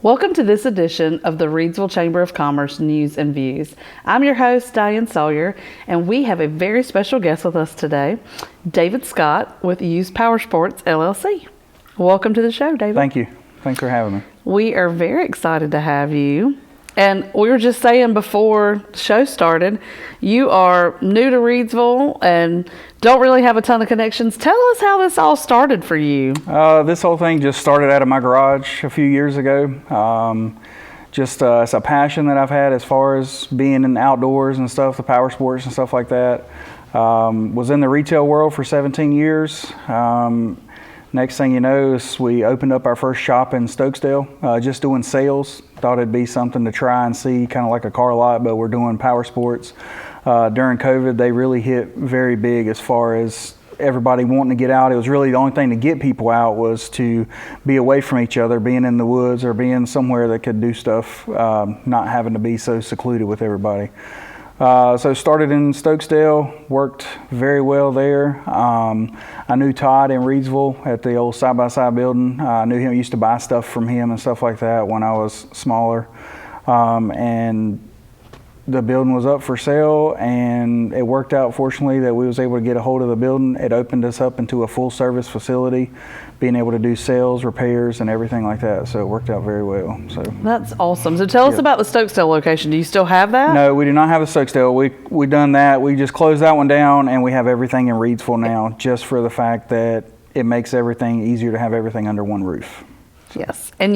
Welcome to this edition of the Reidsville Chamber of Commerce News and Views. I'm your host, Diane Sawyer, and we have a very special guest with us today, David Scott with Powersports LLC. Welcome to the show, David. Thank you. Thanks for having me. We are very excited to have you. And we were just saying before the show started, you are new to Reidsville and don't really have a ton of connections. Tell us how this all started for you. This whole thing just started out of my garage a few years ago. It's a passion that I've had as far as being in the outdoors and stuff, the power sports and stuff like that. Was in the retail world for 17 years. Next thing you know is we opened up our first shop in Stokesdale, just doing sales. Thought it'd be something to try and see, kind of like a car lot, but we're doing power sports. During COVID, they really hit very big as far as everybody wanting to get out. It was really the only thing to get people out was to be away from each other, being in the woods or being somewhere that could do stuff, not having to be so secluded with everybody. So started in Stokesdale, worked very well there. I knew Todd in Reidsville at the old side-by-side building. I knew him, used to buy stuff from him and stuff like that when I was smaller. And the building was up for sale, and it worked out fortunately that we was able to get a hold of the building. It opened us up into a full service facility, being able to do sales, repairs, and everything like that. So it worked out very well. So that's awesome. So tell us about the Stokesdale location. Do you still have that? No, we do not have a Stokesdale. We done that. We just closed that one down, and we have everything in Reidsville now, just for the fact that it makes everything easier to have everything under one roof. Yes. And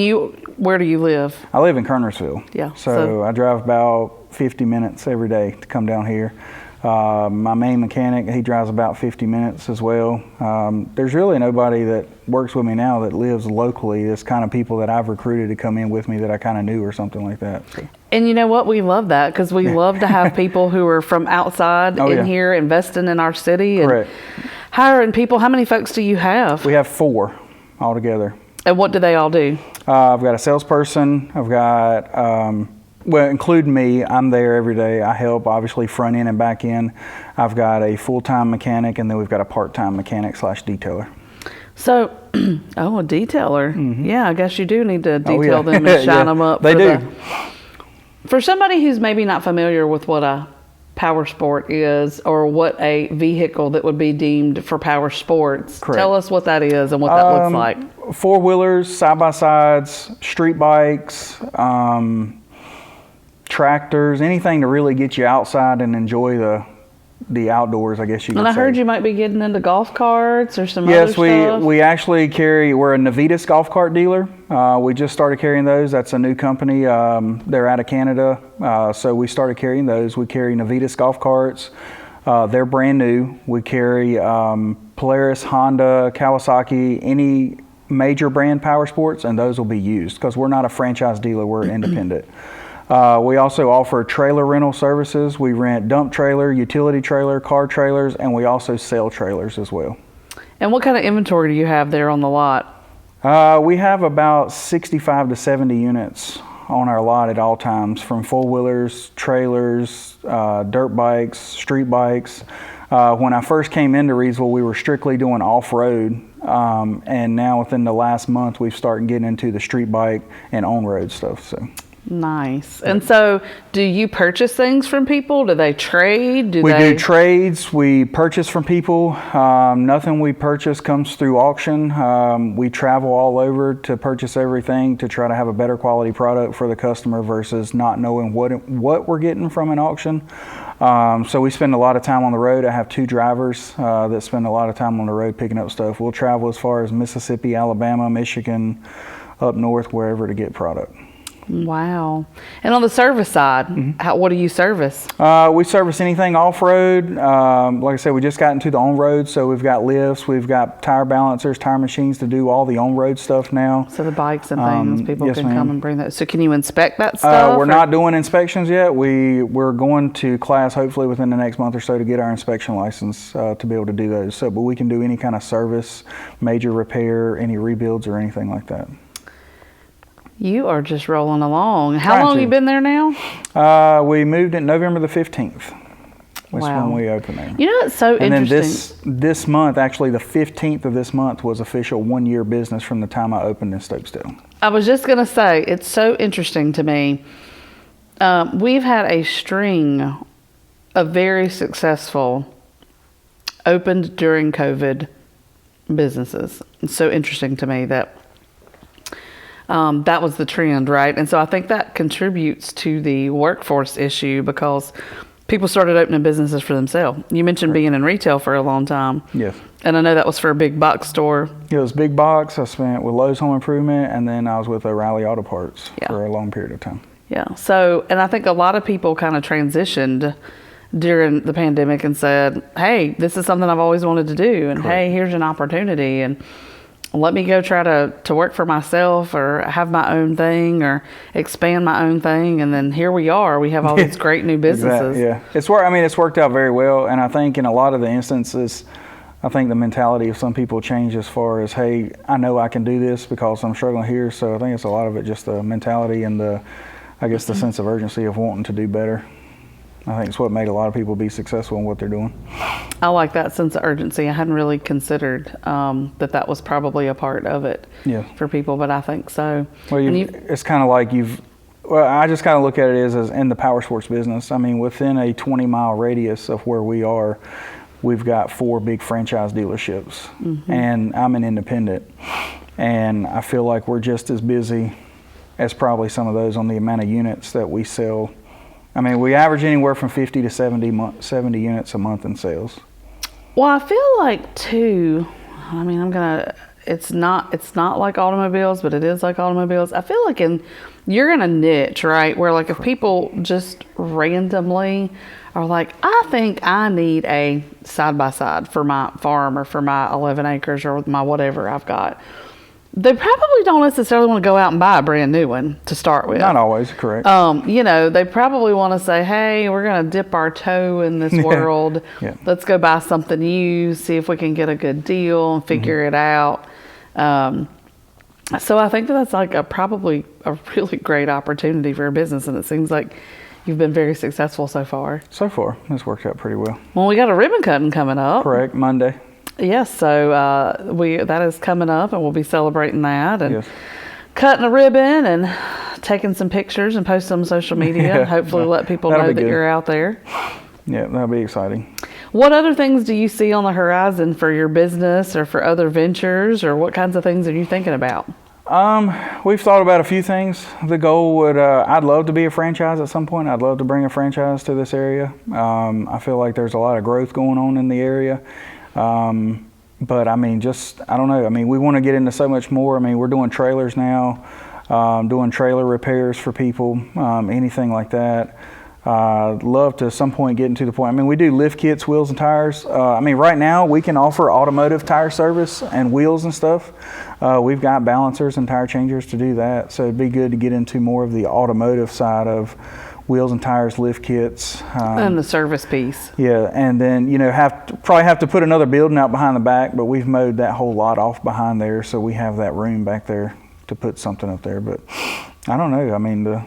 where do you live? I live in Kernersville. Yeah. So I drive about 50 minutes every day to come down here. My main mechanic, he drives about 50 minutes as well. There's really nobody that works with me now that lives locally. It's kind of people that I've recruited to come in with me that I kind of knew or something like that. So. And you know what? We love that because we love to have people who are from outside here investing in our city and Correct. Hiring people. How many folks do you have? We have 4 altogether. And what do they all do? I've got a salesperson. I've got, well, including me, I'm there every day. I help, obviously, front end and back end. I've got a full-time mechanic, and then we've got a part-time mechanic / detailer. So, a detailer. Mm-hmm. Yeah, I guess you do need to detail them and shine yeah, them up. They do. For somebody who's maybe not familiar with what a power sport is or what a vehicle that would be deemed for power sports, Correct. Tell us what that is and what that looks like. 4-wheelers, side-by-sides, street bikes, tractors, anything to really get you outside and enjoy the outdoors, I guess you could say. And I heard you might be getting into golf carts or some other stuff. Yes, we actually we're a Navitas golf cart dealer. We just started carrying those. That's a new company. They're out of Canada. So we started carrying those. We carry Navitas golf carts. They're brand new. We carry Polaris, Honda, Kawasaki, any major brand power sports, and those will be used because we're not a franchise dealer. We're independent. We also offer trailer rental services. We rent dump trailer, utility trailer, car trailers, and we also sell trailers as well. And what kind of inventory do you have there on the lot? We have about 65 to 70 units on our lot at all times, from 4-wheelers, trailers, dirt bikes, street bikes. When I first came into Reidsville, we were strictly doing off-road, and now within the last month, we've started getting into the street bike and on-road stuff. So. Nice. And so do you purchase things from people? Do they trade? We do trades. We purchase from people. Nothing we purchase comes through auction. We travel all over to purchase everything to try to have a better quality product for the customer versus not knowing what we're getting from an auction. So we spend a lot of time on the road. I have 2 drivers that spend a lot of time on the road picking up stuff. We'll travel as far as Mississippi, Alabama, Michigan, up north, wherever to get product. Wow. And on the service side, what do you service? We service anything off-road. Like I said, we just got into the on-road, so we've got lifts, we've got tire balancers, tire machines to do all the on-road stuff now. So the bikes and things, people yes, can ma'am. come and bring that. So can you inspect that stuff? We're not doing inspections yet. We're going to class hopefully within the next month or so to get our inspection license to be able to do those. So, but we can do any kind of service, major repair, any rebuilds or anything like that. You are just rolling along. How long have you been there now? We moved in November the 15th. That's Wow. when we opened there. You know, it's so And then interesting. this month, actually the 15th of this month was official 1 year business from the time I opened in Stokesdale. I was just going to say, it's so interesting to me. We've had a string of very successful opened during COVID businesses. It's so interesting to me that that was the trend, right? And so I think that contributes to the workforce issue because people started opening businesses for themselves. You mentioned being in retail for a long time. Yes. And I know that was for a big box store. It was big box. I spent with Lowe's Home Improvement, and then I was with O'Reilly Auto Parts for a long period of time. Yeah. So, and I think a lot of people kind of transitioned during the pandemic and said, hey, this is something I've always wanted to do. And hey, here's an opportunity. And let me go try to work for myself or have my own thing or expand my own thing. And then here we are. We have all these great new businesses. Exactly, yeah. It's worked out very well. And I think in a lot of the instances, I think the mentality of some people changed as far as, hey, I know I can do this because I'm struggling here. So I think it's a lot of it just the mentality and the sense of urgency of wanting to do better. I think it's what made a lot of people be successful in what they're doing. I like that sense of urgency. I hadn't really considered that was probably a part of it for people, but I think so. Well, it's kind of like I just kind of look at it as in the power sports business. I mean, within a 20-mile radius of where we are, we've got 4 big franchise dealerships, and I'm an independent. And I feel like we're just as busy as probably some of those on the amount of units that we sell. I mean, we average anywhere from 50 to 70 units a month in sales. Well, I feel like too, I mean, it's not like automobiles, but it is like automobiles. I feel like you're in a niche, right? Where like if people just randomly are like, I think I need a side-by-side for my farm or for my 11 acres or my whatever I've got. They probably don't necessarily want to go out and buy a brand new one to start with. Not always, correct. They probably want to say, hey, we're going to dip our toe in this world. Yeah. Let's go buy something used, see if we can get a good deal and figure it out. So I think that's like probably a really great opportunity for a business. And it seems like you've been very successful so far. So far, it's worked out pretty well. Well, we got a ribbon cutting coming up. Correct, Monday. Yes, so that is coming up, and we'll be celebrating that and cutting a ribbon and taking some pictures and posting them on social media and hopefully let people know that you're out there. Yeah, that'll be exciting. What other things do you see on the horizon for your business or for other ventures, or what kinds of things are you thinking about? We've thought about a few things. The goal would, I'd love to be a franchise at some point. I'd love to bring a franchise to this area. I feel like there's a lot of growth going on in the area. But I mean, I don't know. I mean, we want to get into so much more. I mean, we're doing trailers now, doing trailer repairs for people, anything like that. Love to at some point get into the point. I mean, we do lift kits, wheels and tires. I mean, right now we can offer automotive tire service and wheels and stuff. We've got balancers and tire changers to do that. So it'd be good to get into more of the automotive side of wheels and tires, lift kits, and the service piece. Yeah, and then probably have to put another building out behind the back, but we've mowed that whole lot off behind there, so we have that room back there to put something up there. But I don't know. I mean, the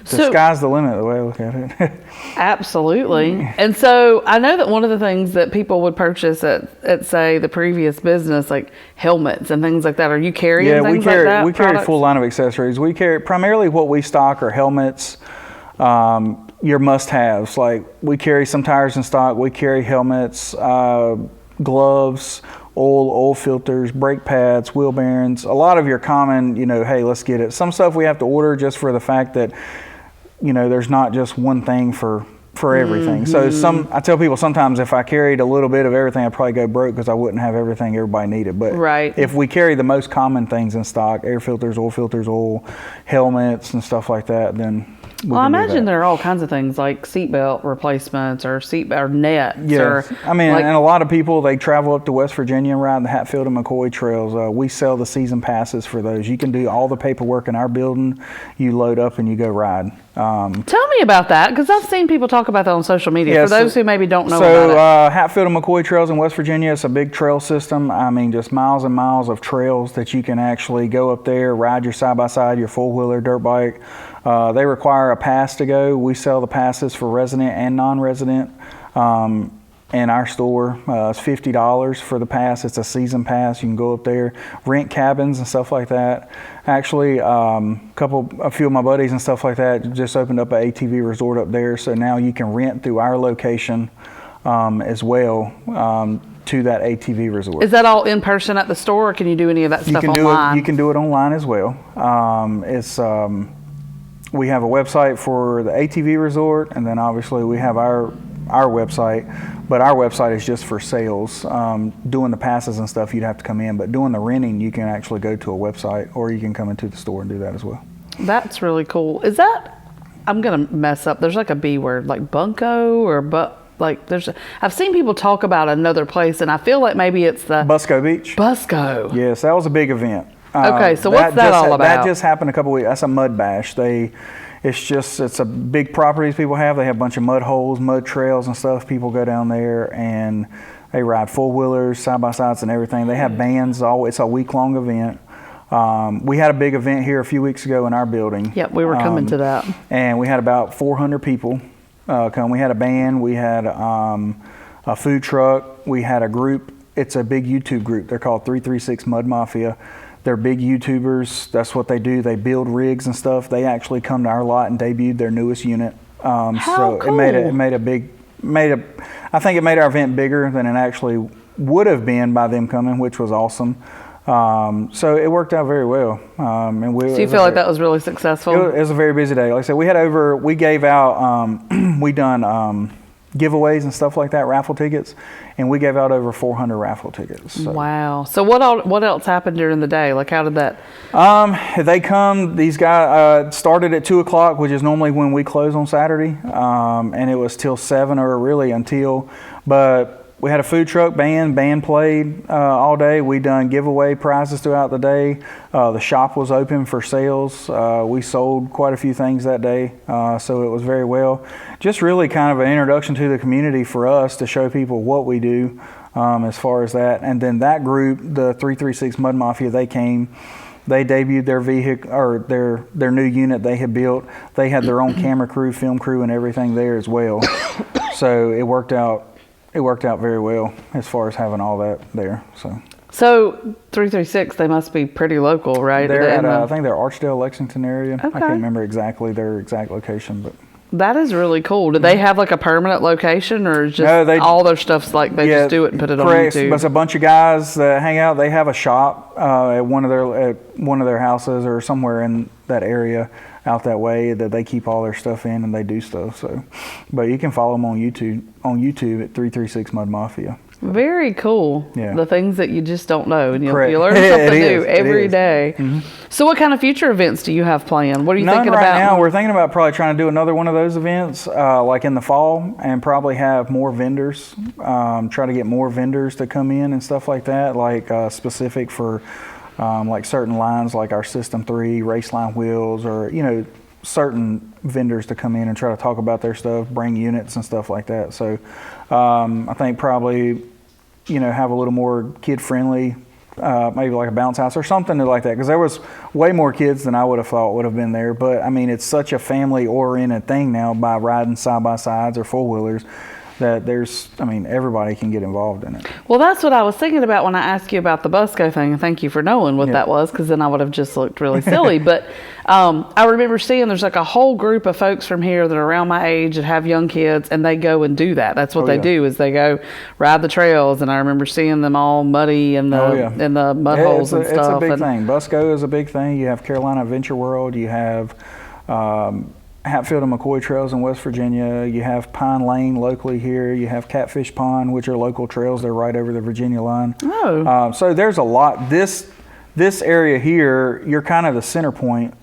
sky's the limit, the way I look at it. Absolutely. And so I know that one of the things that people would purchase at say the previous business, like helmets and things like that. Are you carrying things like that? We carry a full line of accessories. We carry primarily what we stock are helmets. Your must-haves, like we carry some tires in stock, we carry helmets, gloves, oil filters, brake pads, wheel bearings, a lot of your common, hey, let's get it. Some stuff we have to order just for the fact that, there's not just one thing for everything. So I tell people sometimes if I carried a little bit of everything, I'd probably go broke because I wouldn't have everything everybody needed. But if we carry the most common things in stock, air filters, oil, helmets and stuff like that, then I imagine there are all kinds of things like seatbelt replacements or nets. Yeah, I mean, and a lot of people, they travel up to West Virginia and ride the Hatfield and McCoy trails. We sell the season passes for those. You can do all the paperwork in our building. You load up and you go ride. Tell me about that, because I've seen people talk about that on social media. For those who maybe don't know about it. Hatfield and McCoy trails in West Virginia, it's a big trail system. I mean, just miles and miles of trails that you can actually go up there, ride your side-by-side, your four-wheeler, dirt bike. They require a pass to go. We sell the passes for resident and non-resident. in our store. It's $50 for the pass. It's a season pass. You can go up there, rent cabins and stuff like that. Actually, a few of my buddies and stuff like that just opened up an ATV resort up there. So now you can rent through our location as well to that ATV resort. Is that all in person at the store, or can you do any of that stuff online? You can do it online as well. We have a website for the ATV resort, and then obviously we have our website, but our website is just for sales. Doing the passes and stuff, you'd have to come in, but doing the renting, you can actually go to a website, or you can come into the store and do that as well. That's really cool. Is that, I'm gonna mess up, there's like a B word, like bunko or I've seen people talk about another place, and I feel like maybe it's the Busco Beach. Busco. Yes, that was a big event. Okay, so what's that all about? That just happened a couple weeks. That's a mud bash. It's a big properties people have. They have a bunch of mud holes, mud trails and stuff. People go down there and they ride four-wheelers, side-by-sides and everything. They have bands. It's a week-long event. We had a big event here a few weeks ago in our building. Yep, we were coming to that. And we had about 400 people come. We had a band. We had a food truck. We had a group. It's a big YouTube group. They're called 336 Mud Mafia. They're big YouTubers. That's what they do. They build rigs and stuff. They actually come to our lot and debuted their newest unit. How cool. I think it made our event bigger than it actually would have been by them coming, which was awesome. So it worked out very well. So you feel like that was really successful? It was a very busy day. Like I said, we gave out, we done giveaways and stuff like that, raffle tickets, and we gave out over 400 raffle tickets. So. Wow. So what else happened during the day? Like, how did that? These guys started at 2:00, which is normally when we close on Saturday, and it was till 7 or really until, but we had a food truck band played all day. We done giveaway prizes throughout the day. The shop was open for sales. We sold quite a few things that day, so it was very well. Just really kind of an introduction to the community for us to show people what we do as far as that. And then that group, the 336 Mud Mafia, they came. They debuted their vehicle or their new unit they had built. They had their own camera crew, film crew, and everything there as well. So it worked out. It worked out very well as far as having all that there. So 336, they must be pretty local, right? They're at, I think they're Archdale, Lexington area. Okay. I can't remember exactly their exact location, but that is really cool. Do they have like a permanent location, or just all their stuff's like they just do it and put it on YouTube? But it's a bunch of guys that hang out. They have a shop at one of their houses or somewhere in that area out that way that they keep all their stuff in and they do stuff. So, but you can follow them on YouTube at 336 Mud Mafia. Very cool. Yeah. The things that you just don't know, and you learn something new every day. Mm-hmm. So what kind of future events do you have planned? What are you thinking right about? Now we're thinking about probably trying to do another one of those events like in the fall, and probably have more vendors, try to get more vendors to come in and stuff like that, like specific for like certain lines like our System 3 race line wheels, or certain vendors to come in and try to talk about their stuff, bring units and stuff like that. So I think probably have a little more kid friendly, maybe like a bounce house or something like that, because there was way more kids than I would have thought would have been there. But I mean, it's such a family oriented thing now by riding side by sides or four wheelers, that everybody can get involved in it. Well, that's what I was thinking about when I asked you about the Busco thing, and thank you for knowing what that was, because then I would have just looked really silly. But I remember seeing there's like a whole group of folks from here that are around my age that have young kids, and they go and do that. That's what they do, is they go ride the trails, and I remember seeing them all muddy in the mud holes and stuff. It's a big thing. Busco is a big thing. You have Carolina Adventure World. You have Hatfield and McCoy Trails in West Virginia. You have Pine Lane locally here. You have Catfish Pond, which are local trails. They're right over the Virginia line. Oh. So there's a lot. This area here, you're kind of the center point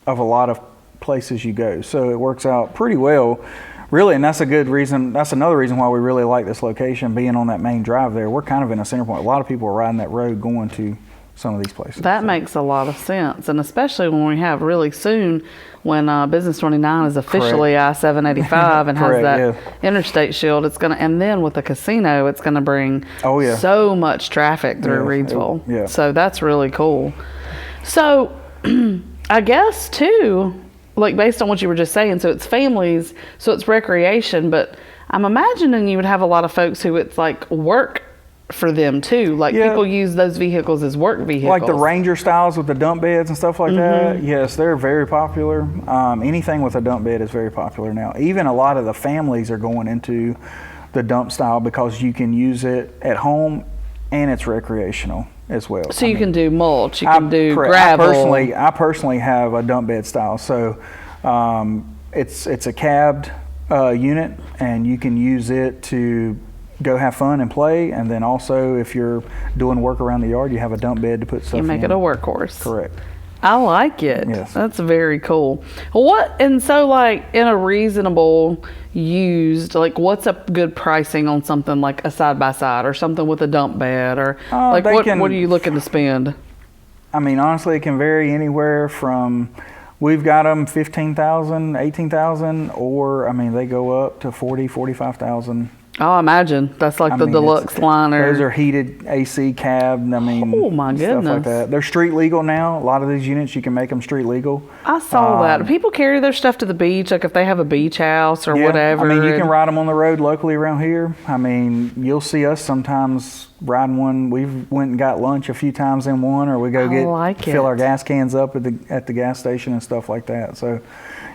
of a lot of places you go. So it works out pretty well, really, and that's a good reason. That's another reason why we really like this location, being on that main drive there. We're kind of in a center point. A lot of people are riding that road going to some of these places. That makes a lot of sense, and especially when we have really soon, when Business 29 is officially I-785 and has that interstate shield, it's gonna, and then with the casino, it's gonna bring so much traffic through Reidsville. So that's really cool. So I guess too, like based on what you were just saying, so it's families, so it's recreation, but I'm imagining you would have a lot of folks who it's like work for them too. Like people use those vehicles as work vehicles. Like the Ranger styles with the dump beds and stuff like that. Yes, they're very popular. Anything with a dump bed is very popular now. Even a lot of the families are going into the dump style because you can use it at home and it's recreational as well. So you can do mulch, you can do gravel. I personally have a dump bed style. So it's a cabbed unit, and you can use it to go have fun and play, and then also if you're doing work around the yard, you have a dump bed to put stuff in. You make it a workhorse. Correct. I like it. Yes. That's very cool. And so like in a reasonable used, like what's a good pricing on something like a side by side or something with a dump bed, or like what are you looking to spend? I mean, honestly, it can vary anywhere from, we've got them 15,000, 18,000, or I mean, they go up to 40, 45,000. Oh, I imagine that's like the deluxe liner. Those are heated AC cab. I mean, oh my goodness, stuff like that. They're street legal now. A lot of these units, you can make them street legal. I saw that. People carry their stuff to the beach, like if they have a beach house or whatever. I mean, you can ride them on the road locally around here. I mean, you'll see us sometimes riding one. We've went and got lunch a few times in one, or we go fill our gas cans up at the gas station and stuff like that. So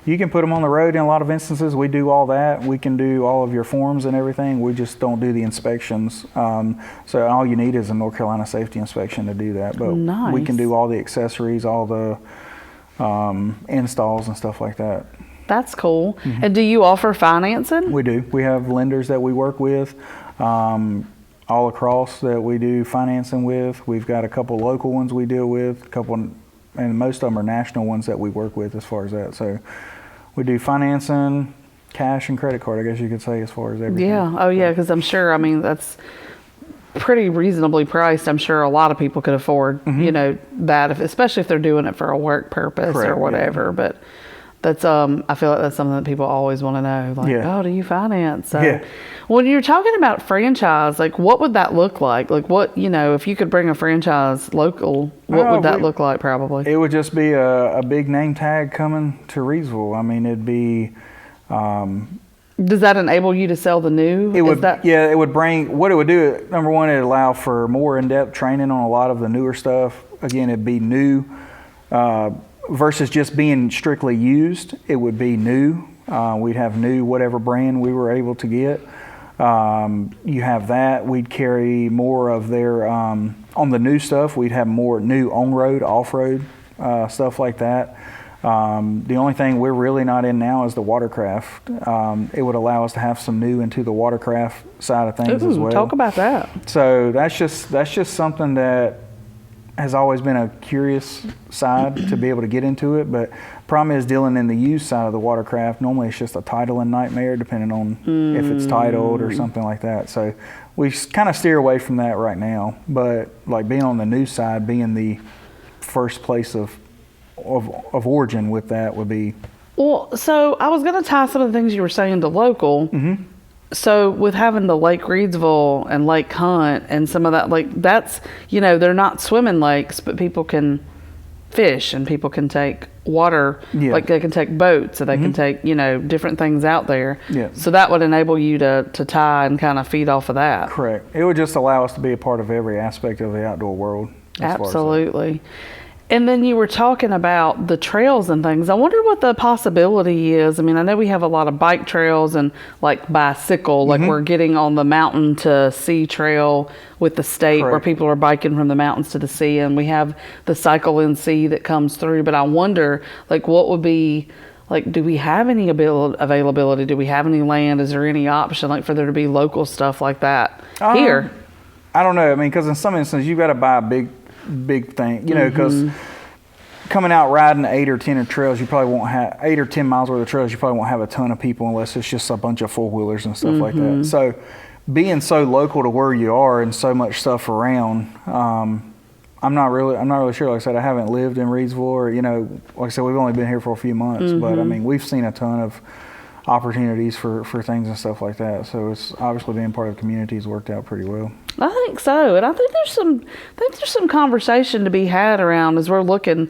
you can put them on the road in a lot of instances. We do all that. We can do all of your forms and everything. We just don't do the inspections. So all you need is a North Carolina safety inspection to do that. But we can do all the accessories, all the installs and stuff like that. That's cool. And do you offer financing? We do. We have lenders that we work with all across that we do financing with. We've got a couple local ones we deal with, and most of them are national ones that we work with as far as that. So we do financing, cash, and credit card, I guess you could say, as far as everything. Yeah. Oh, yeah, because I'm sure, I mean, that's pretty reasonably priced. I'm sure a lot of people could afford, you know, that, especially if they're doing it for a work purpose or whatever. But that's, I feel like that's something that people always want to know. Like, oh, do you finance? So when you're talking about franchise, like what would that look like? Like what, you know, if you could bring a franchise local, what would that look like probably? It would just be a big name tag coming to Reidsville. I mean, it'd be... does that enable you to sell the new? It would, it would bring, what it would do, number one, it'd allow for more in-depth training on a lot of the newer stuff. Again, it'd be new, versus just being strictly used. It would be new. We'd have new, whatever brand we were able to get. You have that. We'd carry more of their, on the new stuff, we'd have more new on-road, off-road, stuff like that. The only thing we're really not in now is the watercraft. It would allow us to have some new into the watercraft side of things as well. Talk about that. So that's just something that has always been a curious side to be able to get into it. But problem is dealing in the used side of the watercraft, normally it's just a titling nightmare depending on if it's titled or something like that. So we kind of steer away from that right now. But like being on the new side, being the first place of origin with that would be. Well, so I was going to tie some of the things you were saying to local. So with having the Lake Reidsville and Lake Hunt and some of that, like that's, you know, they're not swimming lakes, but people can fish and people can take water, like they can take boats, so they can take, you know, different things out there. So that would enable you to tie and kind of feed off of that. Correct. It would just allow us to be a part of every aspect of the outdoor world. Absolutely. And then you were talking about the trails and things. I wonder what the possibility is. I mean, I know we have a lot of bike trails and like bicycle, like we're getting on the mountain to sea trail with the state where people are biking from the mountains to the sea. And we have the Cycle and Sea that comes through. But I wonder, like, what would be, like, do we have any availability? Do we have any land? Is there any option, like, for there to be local stuff like that here? I don't know. I mean, because in some instances, you've got to buy a big thing, you know, because coming out riding 8 or 10 trails, you probably won't have 8 or 10 miles worth of trails. You probably won't have a ton of people unless it's just a bunch of four-wheelers and stuff like that. So being so local to where you are and so much stuff around, I'm not really sure. Like I said, I haven't lived in Reidsville, or, you know, like I said, we've only been here for a few months, but I mean, we've seen a ton opportunities for things and stuff like that. So it's obviously being part of the community has worked out pretty well. I think so, and I think there's some conversation to be had around as we're looking.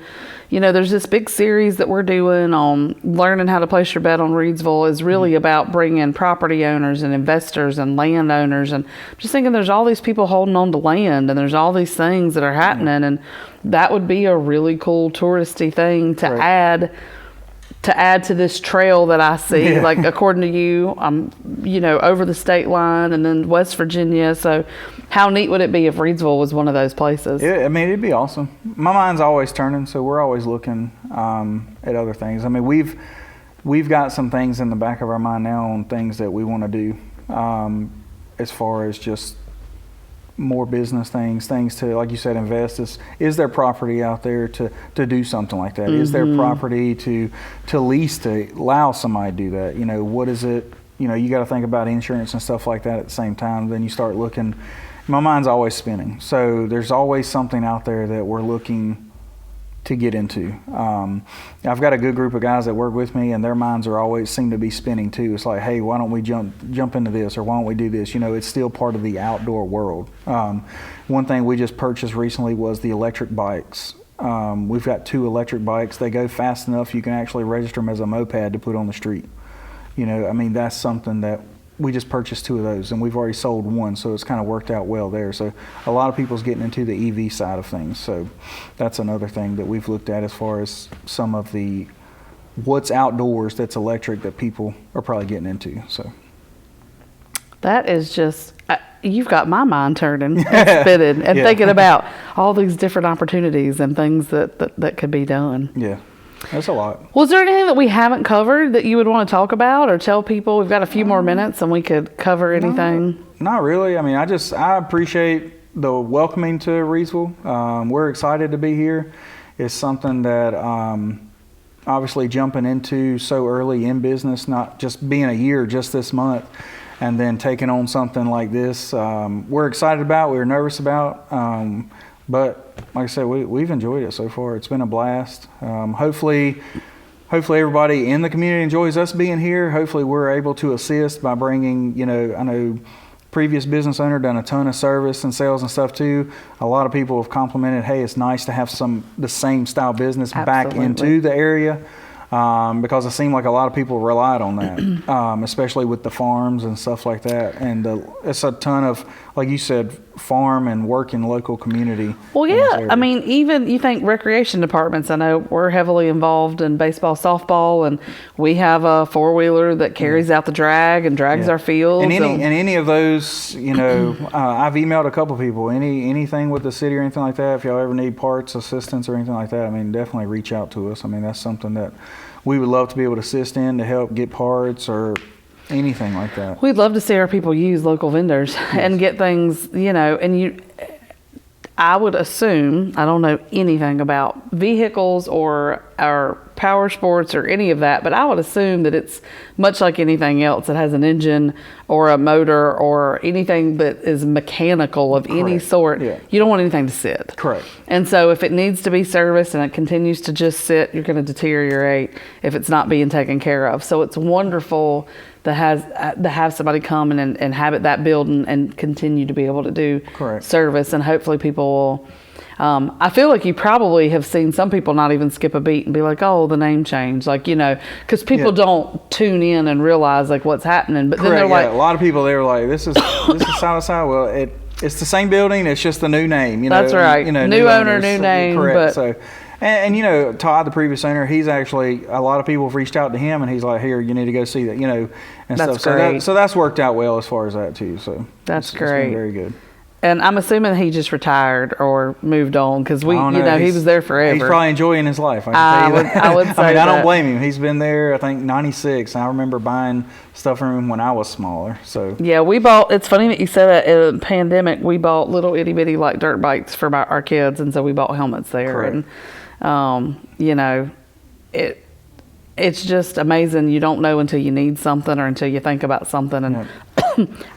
There's this big series that we're doing on learning how to place your bet on Reidsville is really about bringing property owners and investors and landowners, and I'm just thinking there's all these people holding on to land, and there's all these things that are happening, and that would be a really cool touristy thing to add to this trail that I see. Like according to you, over the state line and then West Virginia. So how neat would it be if Reidsville was one of those places? Yeah, I mean, it'd be awesome. My mind's always turning, so we're always looking at other things. I mean, we've got some things in the back of our mind now on things that we want to do as far as just more business things to, like you said, invest. Is there property out there to do something like that? Is there property to lease, to allow somebody to do that? What is it? You got to think about insurance and stuff like that at the same time. Then you start looking. My mind's always spinning. So there's always something out there that we're looking to get into. I've got a good group of guys that work with me, and their minds are always seem to be spinning too. It's like, hey, why don't we jump into this, or why don't we do this? It's still part of the outdoor world. One thing we just purchased recently was the electric bikes. We've got 2 electric bikes. They go fast enough you can actually register them as a moped to put on the street. That's something that we just purchased 2 of those, and we've already sold 1, so it's kind of worked out well there. So a lot of people's getting into the EV side of things. So that's another thing that we've looked at as far as some of the what's outdoors that's electric that people are probably getting into. So that is just you've got my mind turning and spinning and thinking about all these different opportunities and things that could be done. Yeah. That's a lot. Was there anything that we haven't covered that you would want to talk about or tell people? We've got a few more minutes and we could cover anything. Not really. I mean, I appreciate the welcoming to Reidsville. We're excited to be here. It's something that obviously jumping into so early in business, not just being a year just this month, and then taking on something like this, we're excited about, we're nervous about. But like I said, we've enjoyed it so far. It's been a blast. Hopefully everybody in the community enjoys us being here. Hopefully we're able to assist by bringing, I know previous business owner done a ton of service and sales and stuff too. A lot of people have complimented, hey, it's nice to have the same style business back into the area. Because it seemed like a lot of people relied on that, especially with the farms and stuff like that. And it's a ton of, like you said, farm and work in local community. Well, yeah. I mean, even you think recreation departments, I know we're heavily involved in baseball, softball, and we have a 4-wheeler that carries out the drag and drags our fields. And any of those, I've emailed a couple people, anything with the city or anything like that, if y'all ever need parts, assistance or anything like that, I mean, definitely reach out to us. I mean, that's something that we would love to be able to assist in to help get parts or anything like that. We'd love to see our people use local vendors and get things, I would assume, I don't know anything about vehicles or our Powersports or any of that, but I would assume that it's much like anything else that has an engine or a motor or anything that is mechanical of any sort. Yeah. You don't want anything to sit. Correct. And so if it needs to be serviced and it continues to just sit, you're going to deteriorate if it's not being taken care of. So it's wonderful to have somebody come and inhabit that building and continue to be able to do service, and hopefully people will. I feel like you probably have seen some people not even skip a beat and be like, oh, the name change, because people don't tune in and realize what's happening. But then they're like, a lot of people, they're like, this is side to side. Well, it's the same building, it's just the new name. That's right. New owner, new name. Correct. So. And Todd, the previous owner, he's actually, a lot of people have reached out to him and he's like, here, you need to go see that, and that's stuff. Great. So that's worked out well as far as that too. So that's great. It's been very good. And I'm assuming he just retired or moved on because he was there forever. He's probably enjoying his life. I would say I don't blame him. He's been there, I think, 96. I remember buying stuff from him when I was smaller. So yeah, we bought. It's funny that you said that. In the pandemic, we bought little itty bitty dirt bikes for our kids, and so we bought helmets there. Correct. And it's just amazing. You don't know until you need something or until you think about something. And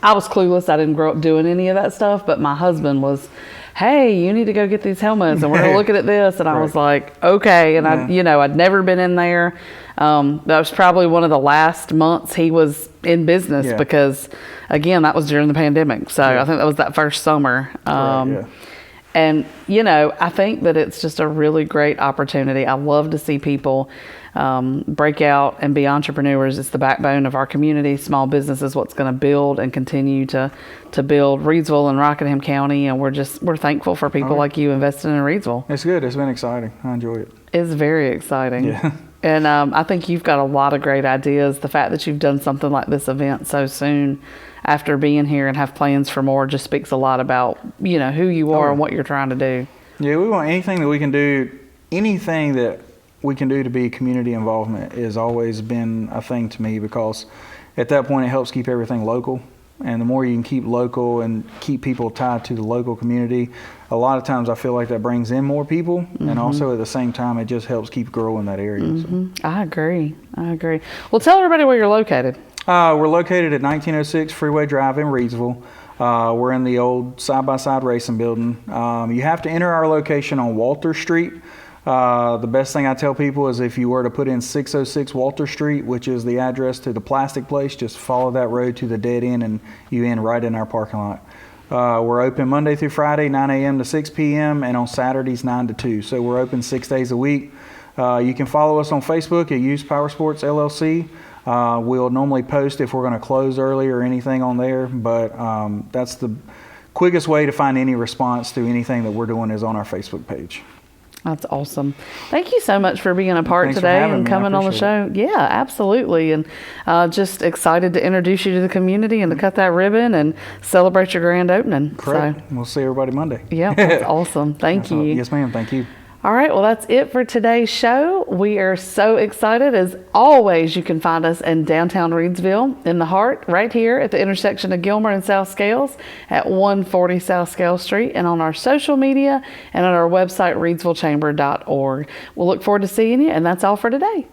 I was clueless. I didn't grow up doing any of that stuff, but my husband was, hey, you need to go get these helmets and we're looking at this. And I was like, okay. And I'd never been in there. That was probably one of the last months he was in business Yeah. because, again, that was during the pandemic. So Yeah. I think that was that first summer. Yeah. And, you know, I think that it's just a really great opportunity. I love to see people break out and be entrepreneurs. It's the backbone of our community. Small business is what's going to build and continue to build Reidsville and Rockingham County. And we're thankful for people like you investing in Reidsville. It's good. It's been exciting. I enjoy it. It's very exciting. Yeah. And I think you've got a lot of great ideas. The fact that you've done something like this event so soon after being here and have plans for more just speaks a lot about, you know, who you are and what you're trying to do. Yeah, we want anything that we can do, anything that we can do to be community involvement has always been a thing to me, because at that point it helps keep everything local. And the more you can keep local and keep people tied to the local community, a lot of times I feel like that brings in more people. And also at the same time, it just helps keep growing that area. So. I agree. Well, tell everybody where you're located. We're located at 1906 Freeway Drive in Reidsville. We're in the old side-by-side racing building. You have to enter our location on Walter Street. The best thing I tell people is if you were to put in 606 Walter Street, which is the address to the plastic place, just follow that road to the dead end and you end right in our parking lot. We're open Monday through Friday, 9 a.m. to 6 p.m. and on Saturdays, 9 to 2. So we're open 6 days a week. You can follow us on Facebook at Use Powersports LLC. We'll normally post if we're going to close early or anything on there, but that's the quickest way to find any response to anything that we're doing is on our Facebook page. That's awesome. Thank you so much for being a part Thanks for today having and me. coming I on the show. appreciate Yeah, absolutely. And just excited to introduce you to the community and to cut that ribbon and celebrate your grand opening. Correct. So, We'll see everybody Monday. yeah, that's awesome. Thank you. Yes, ma'am. Thank you. All right, well, that's it for today's show. We are so excited. As always, you can find us in downtown Reidsville, in the heart, right here at the intersection of Gilmer and South Scales at 140 South Scales Street, and on our social media and on our website, reidsvillechamber.org. We'll look forward to seeing you, and that's all for today.